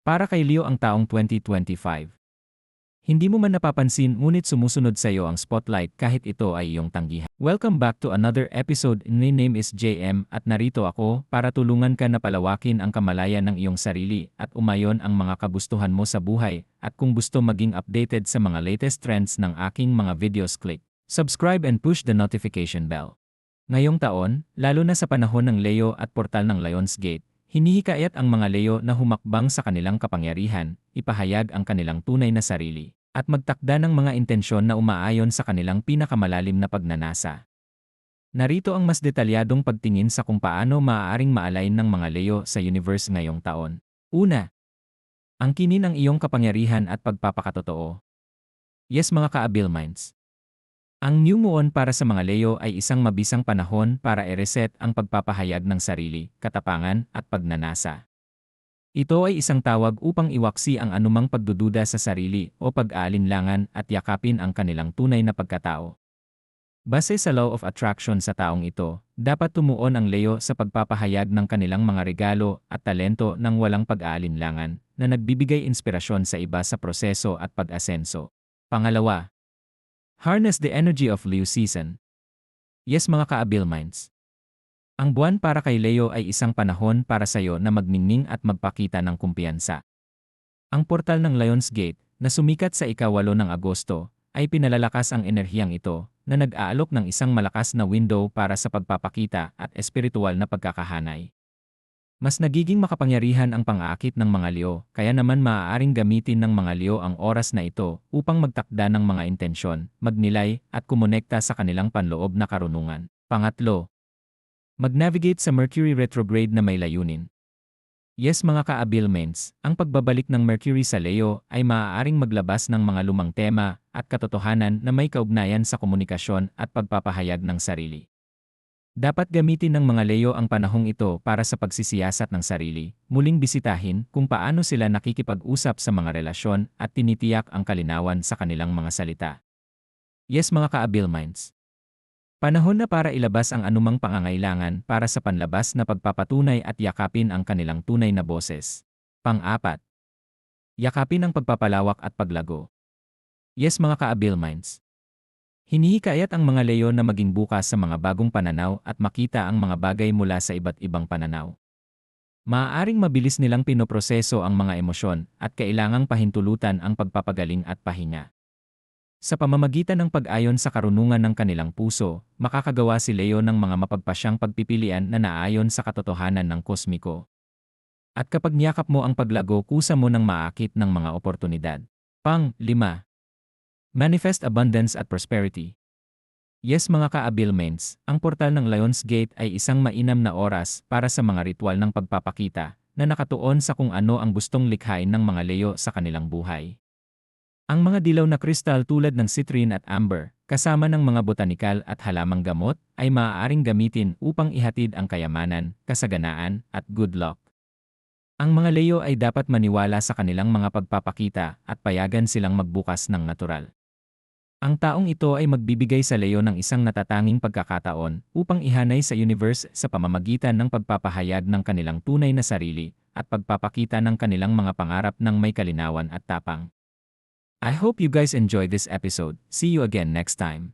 Para kay Leo ang taong 2025. Hindi mo man napapansin ngunit sumusunod sa iyo ang spotlight kahit ito ay iyong tanggihan. Welcome back to another episode. My name is JM at narito ako para tulungan ka na palawakin ang kamalayan ng iyong sarili at umayon ang mga kagustuhan mo sa buhay. At kung gusto maging updated sa mga latest trends ng aking mga videos, click subscribe and push the notification bell. Ngayong taon, lalo na sa panahon ng Leo at portal ng Lionsgate, hinihikayat ang mga Leo na humakbang sa kanilang kapangyarihan, ipahayag ang kanilang tunay na sarili, at magtakda ng mga intensyon na umaayon sa kanilang pinakamalalim na pagnanasa. Narito ang mas detalyadong pagtingin sa kung paano maaaring ma-align ng mga Leo sa universe ngayong taon. Una, angkinin ang iyong kapangyarihan at pagpapakatotoo. Yes mga ka-Abil Minds. Ang New Moon para sa mga Leo ay isang mabisang panahon para i-reset ang pagpapahayag ng sarili, katapangan, at pagnanasa. Ito ay isang tawag upang iwaksi ang anumang pagdududa sa sarili o pag-aalinlangan at yakapin ang kanilang tunay na pagkatao. Base sa Law of Attraction sa taong ito, dapat tumuon ang Leo sa pagpapahayag ng kanilang mga regalo at talento ng walang pag-aalinlangan na nagbibigay inspirasyon sa iba sa proseso at pag-asenso. Pangalawa, harness the energy of Leo season. Yes mga ka-Abil Minds. Ang buwan para kay Leo ay isang panahon para sa iyo na magningning at magpakita ng kumpiyansa. Ang portal ng Lionsgate, na sumikat sa ika-8 ng Agosto, ay pinalalakas ang enerhiyang ito, na nag-aalok ng isang malakas na window para sa pagpapakita at espiritual na pagkakahanay. Mas nagiging makapangyarihan ang pang-aakit ng mga Leo, kaya naman maaaring gamitin ng mga Leo ang oras na ito upang magtakda ng mga intensyon, magnilay, at kumonekta sa kanilang panloob na karunungan. Pangatlo, mag-navigate sa Mercury retrograde na may layunin. Yes mga ka-Abil Minds, ang pagbabalik ng Mercury sa Leo ay maaaring maglabas ng mga lumang tema at katotohanan na may kaugnayan sa komunikasyon at pagpapahayag ng sarili. Dapat gamitin ng mga Leo ang panahong ito para sa pagsisiyasat ng sarili, muling bisitahin kung paano sila nakikipag-usap sa mga relasyon at tinitiyak ang kalinawan sa kanilang mga salita. Yes mga ka-Abil Minds. Panahon na para ilabas ang anumang pangangailangan para sa panlabas na pagpapatunay at yakapin ang kanilang tunay na boses. Pang-apat, yakapin ang pagpapalawak at paglago. Yes mga ka-Abil Minds. Hinihikayat ang mga Leo na maging bukas sa mga bagong pananaw at makita ang mga bagay mula sa iba't ibang pananaw. Maaaring mabilis nilang pinoproseso ang mga emosyon at kailangang pahintulutan ang pagpapagaling at pahinga. Sa pamamagitan ng pag-ayon sa karunungan ng kanilang puso, makakagawa si Leo ng mga mapagpasyang pagpipilian na naayon sa katotohanan ng kosmiko. At kapag niyakap mo ang paglago, kusa mo ng maakit ng mga oportunidad. Pang-5, manifest abundance at prosperity. Yes mga ka-Abil Minds, ang portal ng Lionsgate ay isang mainam na oras para sa mga ritual ng pagpapakita na nakatuon sa kung ano ang gustong likhain ng mga Leo sa kanilang buhay. Ang mga dilaw na kristal tulad ng citrine at amber, kasama ng mga botanikal at halamang gamot, ay maaaring gamitin upang ihatid ang kayamanan, kasaganaan, at good luck. Ang mga Leo ay dapat maniwala sa kanilang mga pagpapakita at payagan silang magbukas ng natural. Ang taong ito ay magbibigay sa Leo ng isang natatanging pagkakataon upang ihanay sa universe sa pamamagitan ng pagpapahayag ng kanilang tunay na sarili at pagpapakita ng kanilang mga pangarap ng may kalinawan at tapang. I hope you guys enjoyed this episode. See you again next time.